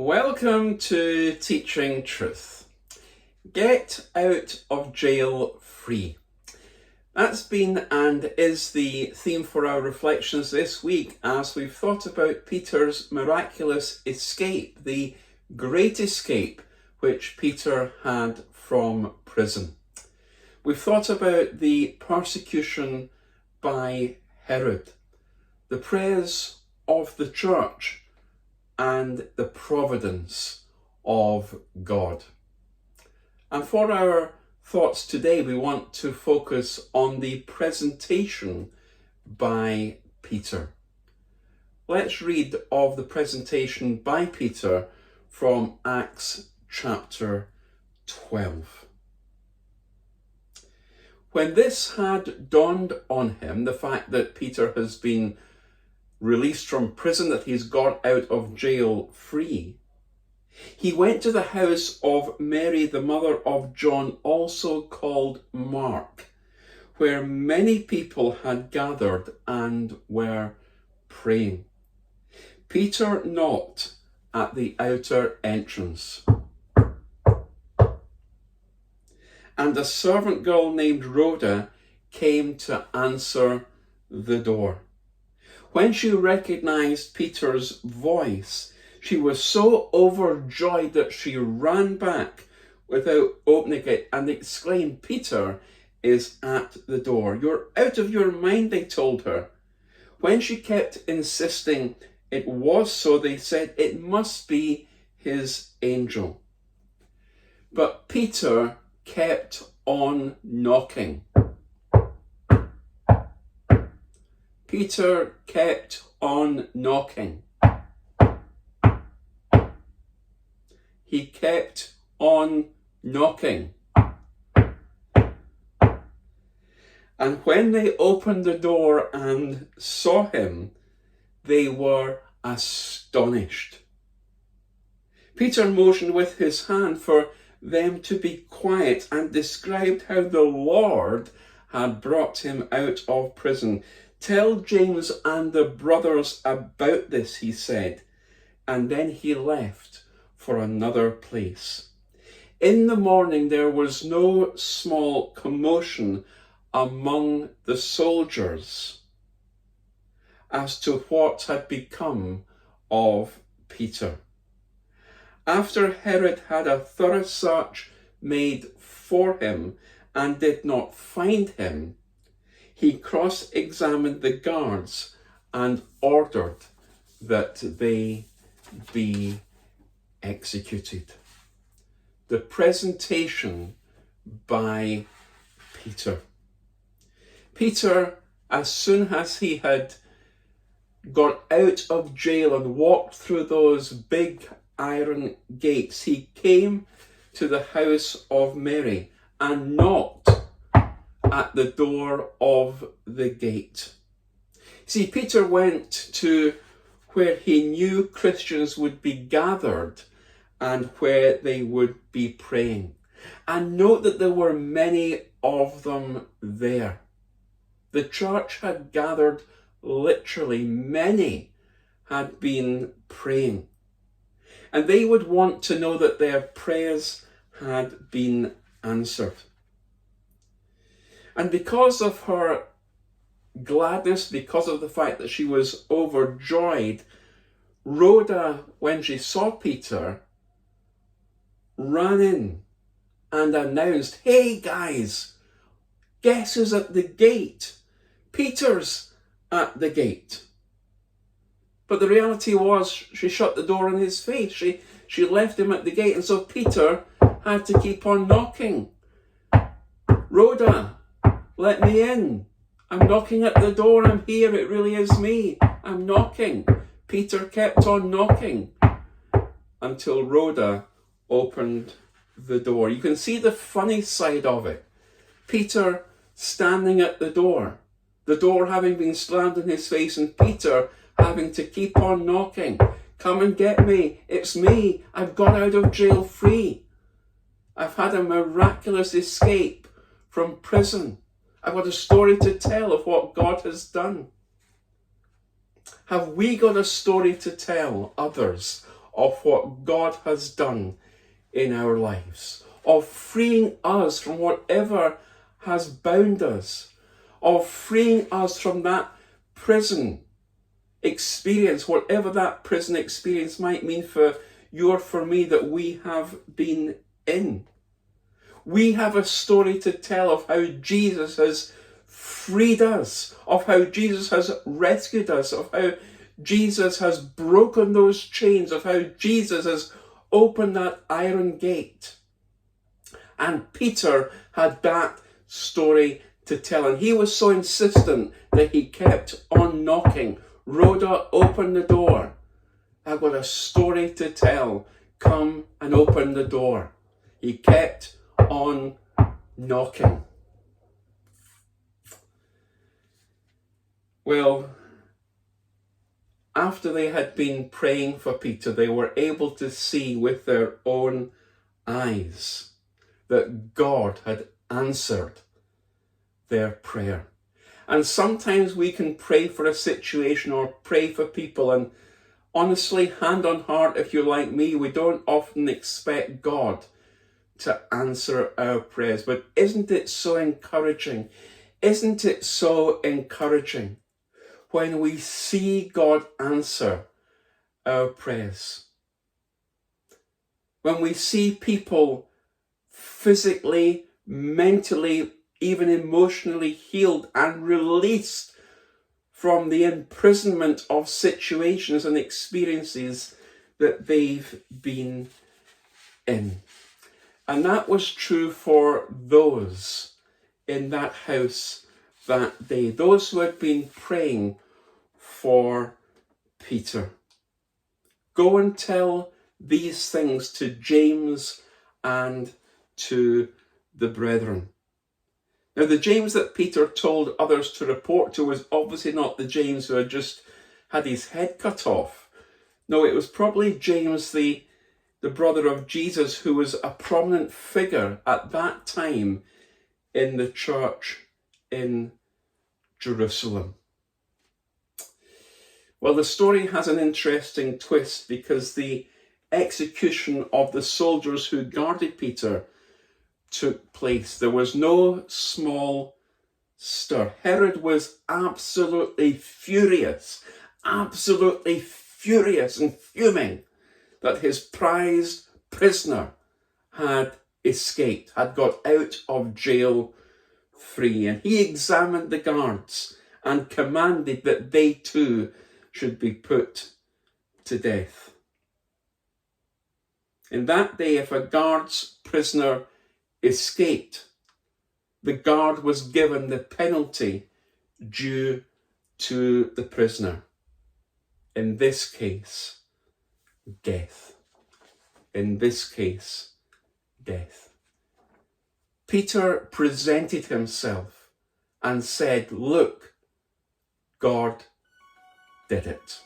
Welcome to Teaching Truth. Get out of jail free. That's been and is the theme for our reflections this week as we've thought about Peter's miraculous escape, the great escape which Peter had from prison. We've thought about the persecution by Herod, the praise of the church, and the providence of God. And for our thoughts today, we want to focus on the presentation by Peter. Let's read of the presentation by Peter from Acts chapter 12. When this had dawned on him, the fact that Peter has been released from prison, that he's got out of jail free, he went to the house of Mary, the mother of John, also called Mark, where many people had gathered and were praying. Peter knocked at the outer entrance, and a servant girl named Rhoda came to answer the door. When she recognized Peter's voice, she was so overjoyed that she ran back without opening it and exclaimed, "Peter is at the door." "You're out of your mind," they told her. When she kept insisting it was so, they said it must be his angel. But Peter kept on knocking. Peter kept on knocking. He kept on knocking. And when they opened the door and saw him, they were astonished. Peter motioned with his hand for them to be quiet and described how the Lord had brought him out of prison. "Tell James and the brothers about this," he said, and then he left for another place. In the morning there was no small commotion among the soldiers as to what had become of Peter. After Herod had a thorough search made for him and did not find him, he cross-examined the guards and ordered that they be executed. The presentation by Peter. Peter, as soon as he had got out of jail and walked through those big iron gates, he came to the house of Mary and knocked at the door of the gate. See, Peter went to where he knew Christians would be gathered and where they would be praying. And note that there were many of them there. The church had gathered literally, many had been praying. And they would want to know that their prayers had been answered. And because of her gladness, because of the fact that she was overjoyed, Rhoda, when she saw Peter, ran in and announced, "Hey guys, guess who's at the gate? Peter's at the gate." But the reality was she shut the door in his face. She left him at the gate, and so Peter had to keep on knocking. "Rhoda, let me in. I'm knocking at the door. I'm here. It really is me. I'm knocking." Peter kept on knocking until Rhoda opened the door. You can see the funny side of it. Peter standing at the door having been slammed in his face, and Peter having to keep on knocking. "Come and get me. It's me. I've got out of jail free. I've had a miraculous escape from prison. I've got a story to tell of what God has done." Have we got a story to tell others of what God has done in our lives, of freeing us from whatever has bound us, of freeing us from that prison experience, whatever that prison experience might mean for you or for me that we have been in. We have a story to tell of how Jesus has freed us, of how Jesus has rescued us, of how Jesus has broken those chains, of how Jesus has opened that iron gate. And Peter had that story to tell, and he was so insistent that he kept on knocking. Rhoda, open the door. I've got a story to tell. Come and open the door. He kept on knocking. Well, after they had been praying for Peter, they were able to see with their own eyes that God had answered their prayer. And sometimes we can pray for a situation or pray for people, and honestly, hand on heart, if you're like me, we don't often expect God to answer our prayers. But isn't it so encouraging? Isn't it so encouraging when we see God answer our prayers? When we see people physically, mentally, even emotionally healed and released from the imprisonment of situations and experiences that they've been in. And that was true for those in that house that day, those who had been praying for Peter. Go and tell these things to James and to the brethren. Now, the James that Peter told others to report to was obviously not the James who had just had his head cut off. No, it was probably James, the brother of Jesus, who was a prominent figure at that time in the church in Jerusalem. Well, the story has an interesting twist because the execution of the soldiers who guarded Peter took place. There was no small stir. Herod was absolutely furious and fuming that his prized prisoner had escaped, had got out of jail free. And he examined the guards and commanded that they too should be put to death. In that day, if a guard's prisoner escaped, the guard was given the penalty due to the prisoner. In this case, death. In this case, death. Peter presented himself and said, "Look, God did it."